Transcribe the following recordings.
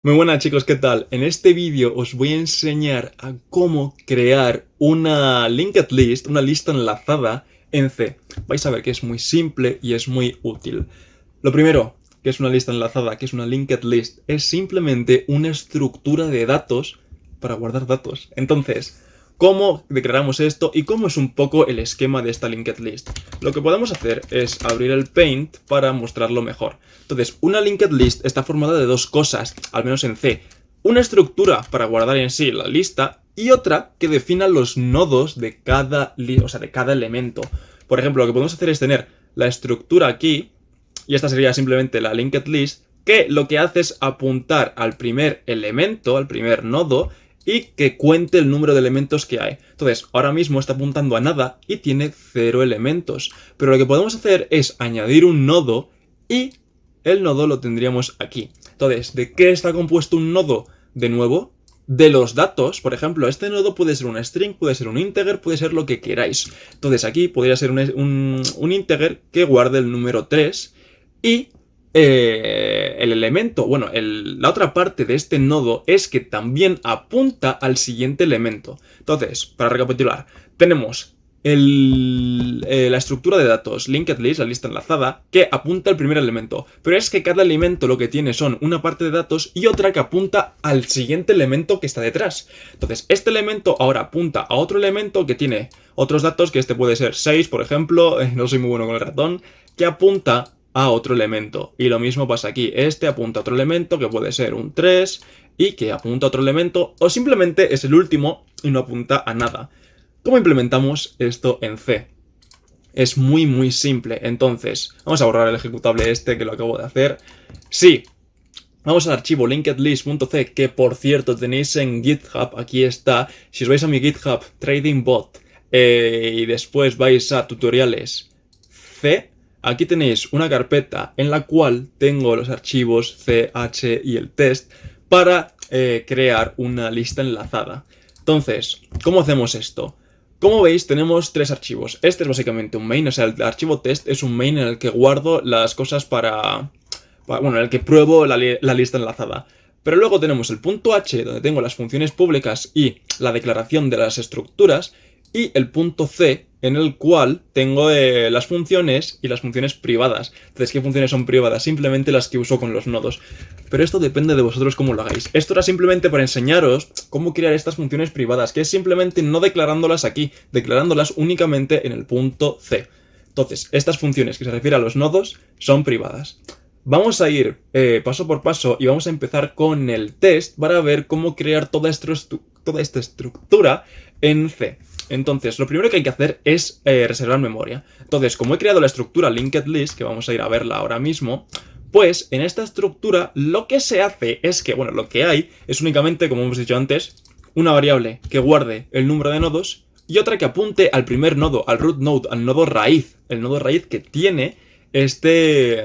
Muy buenas chicos, ¿qué tal? En este vídeo os voy a enseñar a cómo crear una linked list, una lista enlazada en C. Vais a ver que es muy simple y es muy útil. Lo primero, que es una lista enlazada, que es una linked list, es simplemente una estructura de datos para guardar datos. Entonces, ¿cómo declaramos esto y cómo es un poco el esquema de esta linked list? Lo que podemos hacer es abrir el Paint para mostrarlo mejor. Entonces, una linked list está formada de dos cosas, al menos en C. Una estructura para guardar en sí la lista y otra que defina los nodos de cada elemento. Por ejemplo, lo que podemos hacer es tener la estructura aquí, y esta sería simplemente la linked list, que lo que hace es apuntar al primer elemento, al primer nodo, y que cuente el número de elementos que hay. Entonces, ahora mismo está apuntando a nada y tiene 0 elementos. Pero lo que podemos hacer es añadir un nodo y el nodo lo tendríamos aquí. Entonces, ¿de qué está compuesto un nodo? De nuevo, de los datos. Por ejemplo, este nodo puede ser un string, puede ser un integer, puede ser lo que queráis. Entonces, aquí podría ser un integer que guarde el número 3 y el elemento, bueno, la otra parte de este nodo es que también apunta al siguiente elemento. Entonces, para recapitular, tenemos la estructura de datos linked list, la lista enlazada, que apunta al primer elemento, pero es que cada elemento lo que tiene son una parte de datos y otra que apunta al siguiente elemento que está detrás. Entonces, este elemento ahora apunta a otro elemento que tiene otros datos, que este puede ser 6, por ejemplo, no soy muy bueno con el ratón, que apunta a otro elemento. Y lo mismo pasa aquí, este apunta a otro elemento que puede ser un 3 y que apunta a otro elemento, o simplemente es el último y no apunta a nada. ¿Cómo implementamos esto en C? Es muy simple. Entonces, vamos a borrar el ejecutable este que lo acabo de hacer. Sí, vamos al archivo linkedlist.c, que por cierto tenéis en GitHub, aquí está. Si os vais a mi GitHub, TradingBot, y después vais a tutoriales C, aquí tenéis una carpeta en la cual tengo los archivos C, H y el test para crear una lista enlazada. Entonces, ¿cómo hacemos esto? Como veis, tenemos tres archivos. Este es básicamente un main, o sea, el archivo test es un main en el que guardo las cosas bueno, en el que pruebo la lista enlazada. Pero luego tenemos el punto H, donde tengo las funciones públicas y la declaración de las estructuras, y el punto C, en el cual tengo las funciones y las funciones privadas. Entonces, ¿qué funciones son privadas? Simplemente las que uso con los nodos. Pero esto depende de vosotros cómo lo hagáis. Esto era simplemente para enseñaros cómo crear estas funciones privadas, que es simplemente no declarándolas aquí, declarándolas únicamente en el punto C. Entonces, estas funciones que se refieren a los nodos son privadas. Vamos a ir paso por paso y vamos a empezar con el test para ver cómo crear toda esta estructura en C. Entonces, lo primero que hay que hacer es reservar memoria. Entonces, como he creado la estructura linked list, que vamos a ir a verla ahora mismo, pues en esta estructura lo que se hace es que, bueno, lo que hay es únicamente, como hemos dicho antes, una variable que guarde el número de nodos y otra que apunte al primer nodo, al root node, al nodo raíz, el nodo raíz que tiene este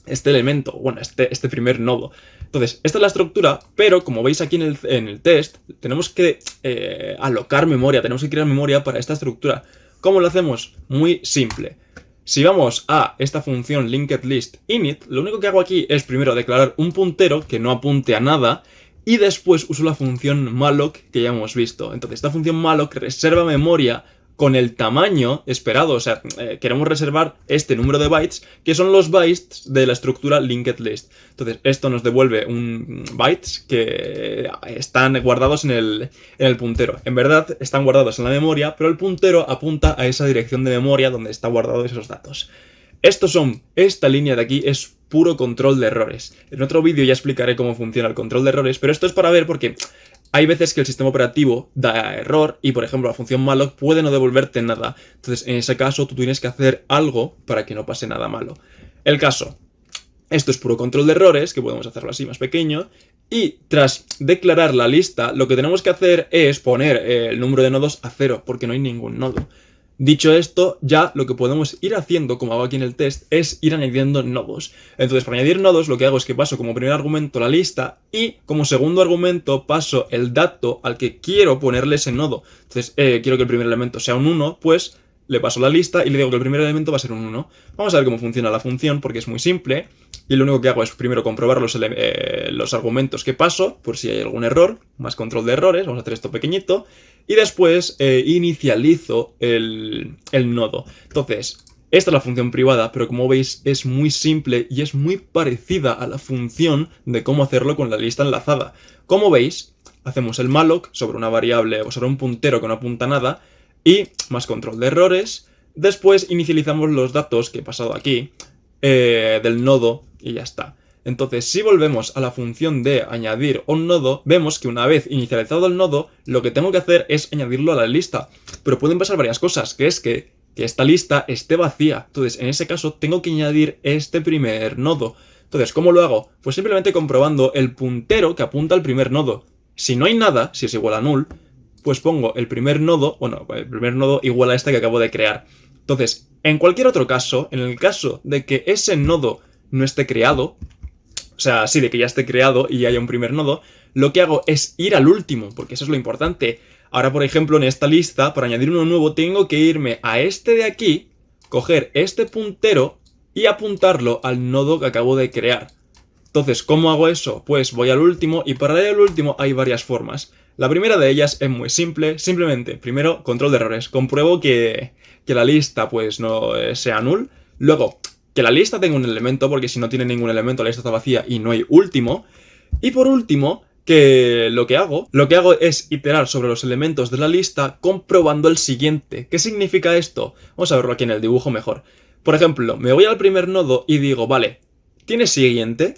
elemento, bueno, este primer nodo. Entonces, esta es la estructura, pero como veis aquí en el test, tenemos que alocar memoria, tenemos que crear memoria para esta estructura. ¿Cómo lo hacemos? Muy simple. Si vamos a esta función linkedListInit, lo único que hago aquí es primero declarar un puntero que no apunte a nada y después uso la función malloc que ya hemos visto. Entonces, esta función malloc reserva memoria con el tamaño esperado, o sea, queremos reservar este número de bytes, que son los bytes de la estructura linked list. Entonces, esto nos devuelve un bytes que están guardados en el puntero. En verdad, están guardados en la memoria, pero el puntero apunta a esa dirección de memoria donde están guardados esos datos. Esta línea de aquí es puro control de errores. En otro vídeo ya explicaré cómo funciona el control de errores, pero esto es para ver porque hay veces que el sistema operativo da error y, por ejemplo, la función malloc puede no devolverte nada. Entonces, en ese caso, tú tienes que hacer algo para que no pase nada malo. El caso, esto es puro control de errores, que podemos hacerlo así más pequeño. Y tras declarar la lista, lo que tenemos que hacer es poner el número de nodos a 0, porque no hay ningún nodo. Dicho esto, ya lo que podemos ir haciendo, como hago aquí en el test, es ir añadiendo nodos. Entonces, para añadir nodos, lo que hago es que paso como primer argumento la lista y como segundo argumento paso el dato al que quiero ponerle ese nodo. Entonces, quiero que el primer elemento sea un 1, pues le paso la lista y le digo que el primer elemento va a ser un 1. Vamos a ver cómo funciona la función porque es muy simple. y lo único que hago es primero comprobar los argumentos que paso, por si hay algún error, más control de errores, vamos a hacer esto pequeñito, y después inicializo el nodo. Entonces, esta es la función privada, pero como veis es muy simple y es muy parecida a la función de cómo hacerlo con la lista enlazada. Como veis, hacemos el malloc sobre una variable o sobre un puntero que no apunta a nada y más control de errores. Después inicializamos los datos que he pasado aquí del nodo y ya está. Entonces, si volvemos a la función de añadir un nodo, vemos que una vez inicializado el nodo, lo que tengo que hacer es añadirlo a la lista. Pero pueden pasar varias cosas, que es que esta lista esté vacía. Entonces, en ese caso, tengo que añadir este primer nodo. Entonces, ¿cómo lo hago? Pues simplemente comprobando el puntero que apunta al primer nodo. Si no hay nada, si es igual a null, pues pongo el primer nodo, bueno, el primer nodo igual a este que acabo de crear. Entonces, en cualquier otro caso, en el caso de que ese nodo no esté creado, o sea, sí, de que ya esté creado y haya un primer nodo, lo que hago es ir al último, porque eso es lo importante. Ahora, por ejemplo, en esta lista, para añadir uno nuevo, tengo que irme a este de aquí, coger este puntero y apuntarlo al nodo que acabo de crear. Entonces, ¿cómo hago eso? Pues voy al último y para ir al último hay varias formas. La primera de ellas es muy simple, simplemente, primero, control de errores. Compruebo que la lista pues no sea null. Luego, que la lista tenga un elemento, porque si no tiene ningún elemento la lista está vacía y no hay último. Y por último, que lo que hago es iterar sobre los elementos de la lista comprobando el siguiente. ¿Qué significa esto? Vamos a verlo aquí en el dibujo mejor. Por ejemplo, me voy al primer nodo y digo, vale, ¿tiene siguiente?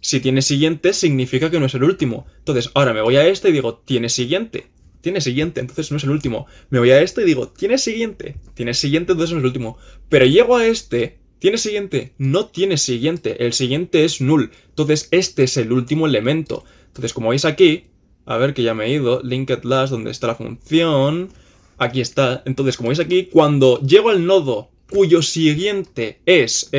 Si tiene siguiente significa que no es el último. Entonces ahora me voy a este y digo, ¿tiene siguiente? Tiene siguiente, entonces no es el último. Me voy a este y digo, ¿tiene siguiente? Tiene siguiente, entonces no es el último. Pero llego a este, ¿tiene siguiente? No tiene siguiente, el siguiente es null. Entonces este es el último elemento. Entonces como veis aquí, a ver que ya me he ido, linked last, donde está la función, aquí está. Entonces como veis aquí, cuando llego al nodo cuyo siguiente es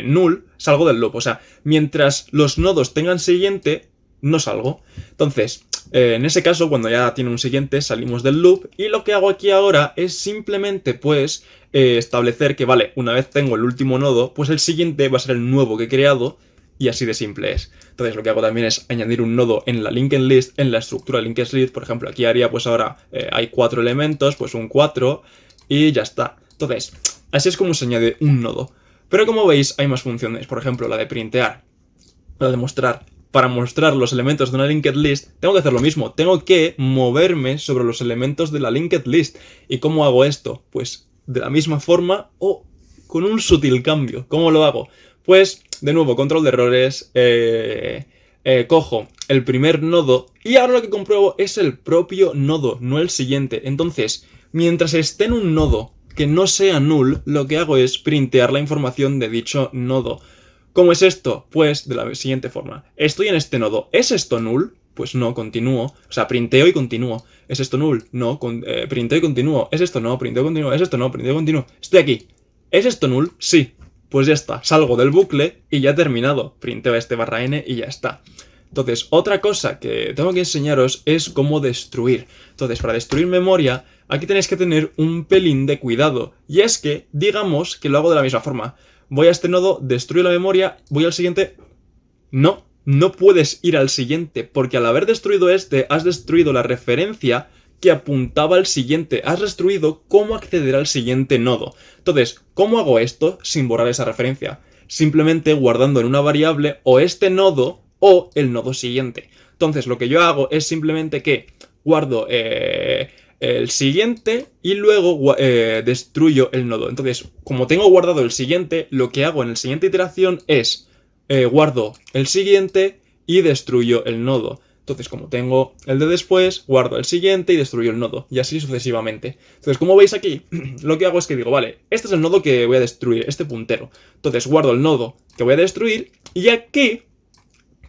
null, salgo del loop. O sea, mientras los nodos tengan siguiente, no salgo. Entonces, en ese caso, cuando ya tiene un siguiente, salimos del loop. Y lo que hago aquí ahora es simplemente, pues, establecer que, vale, una vez tengo el último nodo, pues el siguiente va a ser el nuevo que he creado. Y así de simple es. Entonces lo que hago también es añadir un nodo en la linked list, en la estructura linked list. Por ejemplo, aquí haría, pues ahora hay 4 elementos, pues un 4 y ya está. Entonces, así es como se añade un nodo. Pero como veis, hay más funciones. Por ejemplo, la de printear, la de mostrar. Para mostrar los elementos de una linked list, tengo que hacer lo mismo. Tengo que moverme sobre los elementos de la linked list. ¿Y cómo hago esto? Pues de la misma forma o con un sutil cambio. ¿Cómo lo hago? Pues, de nuevo, control de errores. Cojo el primer nodo y ahora lo que compruebo es el propio nodo, no el siguiente. Entonces, mientras esté en un nodo que no sea null, lo que hago es printear la información de dicho nodo. ¿Cómo es esto? Pues de la siguiente forma. Estoy en este nodo. ¿Es esto null? Pues no, continúo. O sea, printeo y continúo. ¿Es esto null? No, printeo y continúo. ¿Es esto no? Printeo y continúo. ¿Es esto no? Printeo y continúo. Estoy aquí. ¿Es esto null? Sí. Pues ya está. Salgo del bucle y ya he terminado. Printeo este barra n y ya está. Entonces, otra cosa que tengo que enseñaros es cómo destruir. Entonces, para destruir memoria, aquí tenéis que tener un pelín de cuidado. Y es que, digamos que lo hago de la misma forma. Voy a este nodo, destruyo la memoria, voy al siguiente. No puedes ir al siguiente, porque al haber destruido este, has destruido la referencia que apuntaba al siguiente. Has destruido cómo acceder al siguiente nodo. Entonces, ¿cómo hago esto sin borrar esa referencia? Simplemente guardando en una variable o este nodo o el nodo siguiente. Entonces, lo que yo hago es simplemente que guardo el siguiente y luego destruyo el nodo. Entonces, como tengo guardado el siguiente, lo que hago en la siguiente iteración es guardo el siguiente y destruyo el nodo. Entonces, como tengo el de después, guardo el siguiente y destruyo el nodo. Y así sucesivamente. Entonces, como veis aquí, lo que hago es que digo, vale, este es el nodo que voy a destruir, este puntero. Entonces, guardo el nodo que voy a destruir y aquí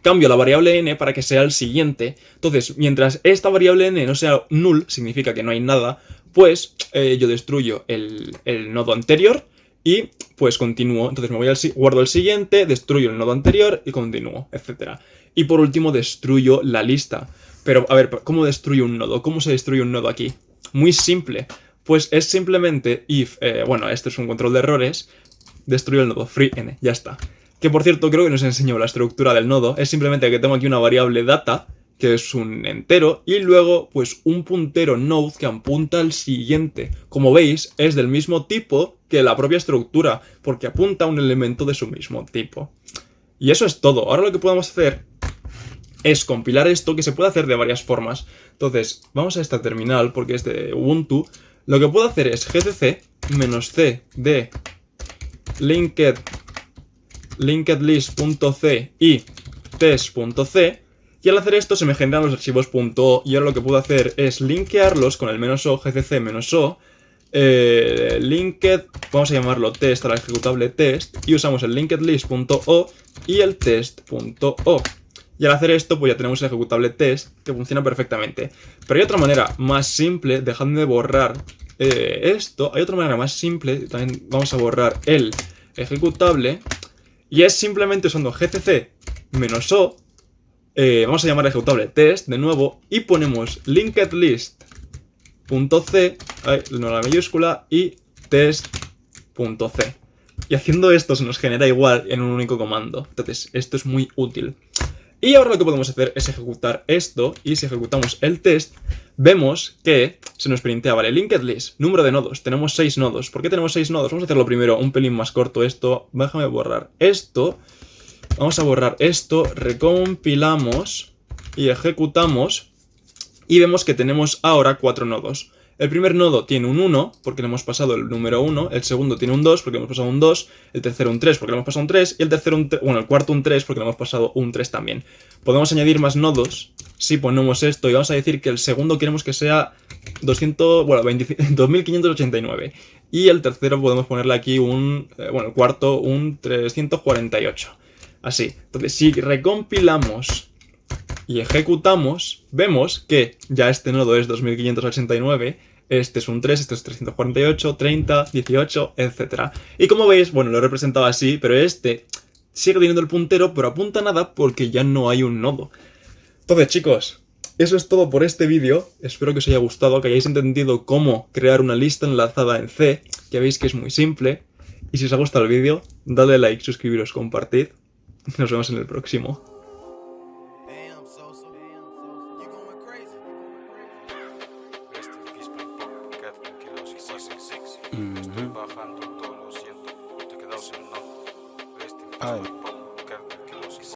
cambio la variable n para que sea el siguiente. Entonces, mientras esta variable n no sea null, significa que no hay nada, pues yo destruyo el nodo anterior y pues continúo. Entonces me voy guardo el siguiente, destruyo el nodo anterior y continúo, etc. Y por último destruyo la lista. Pero, a ver, ¿cómo destruyo un nodo? ¿Cómo se destruye un nodo aquí? Muy simple. Pues es simplemente if, bueno, este es un control de errores, destruyo el nodo free n, ya está. Que por cierto, creo que nos enseñó la estructura del nodo. Es simplemente que tengo aquí una variable data, que es un entero, y luego pues un puntero node que apunta al siguiente. Como veis, es del mismo tipo que la propia estructura, porque apunta a un elemento de su mismo tipo. Y eso es todo. Ahora lo que podemos hacer es compilar esto, que se puede hacer de varias formas. Entonces, vamos a esta terminal, porque es de Ubuntu. Lo que puedo hacer es gcc -c de linkedlist.c y test.c, y al hacer esto se me generan los archivos .o, y ahora lo que puedo hacer es linkearlos con el -o, gcc -o, linked, vamos a llamarlo test al ejecutable test, y usamos el linkedlist.o y el test.o. Y al hacer esto, pues ya tenemos el ejecutable test que funciona perfectamente. Pero hay otra manera más simple, dejadme de borrar esto. Hay otra manera más simple, también vamos a borrar el ejecutable. Y es simplemente usando gcc -o, vamos a llamar ejecutable test de nuevo, y ponemos linkedlist.c, no la mayúscula, y test.c. Y haciendo esto se nos genera igual en un único comando. Entonces, esto es muy útil. Y ahora lo que podemos hacer es ejecutar esto, y si ejecutamos el test, vemos que se nos printea, vale, linked list, número de nodos, tenemos 6 nodos. ¿Por qué tenemos 6 nodos? Vamos a hacerlo primero un pelín más corto esto, déjame borrar esto, vamos a borrar esto, recompilamos y ejecutamos, y vemos que tenemos ahora 4 nodos. El primer nodo tiene un 1, porque le hemos pasado el número 1, el segundo tiene un 2, porque le hemos pasado un 2, el tercero un 3, porque le hemos pasado un 3, y el tercero el cuarto un 3, porque le hemos pasado un 3 también. Podemos añadir más nodos si ponemos esto, y vamos a decir que el segundo queremos que sea 2589, y el tercero podemos ponerle aquí el cuarto un 348. Así, entonces si recompilamos y ejecutamos, vemos que ya este nodo es 2589, este es un 3, este es 348, 30, 18, etc. Y como veis, bueno, lo he representado así, pero este sigue teniendo el puntero, pero apunta a nada porque ya no hay un nodo. Entonces, chicos, eso es todo por este vídeo. Espero que os haya gustado, que hayáis entendido cómo crear una lista enlazada en C, que veis que es muy simple. Y si os ha gustado el vídeo, dadle like, suscribiros, compartid. Nos vemos en el próximo. Estoy bajando todo, lo siento, te quedas en nada.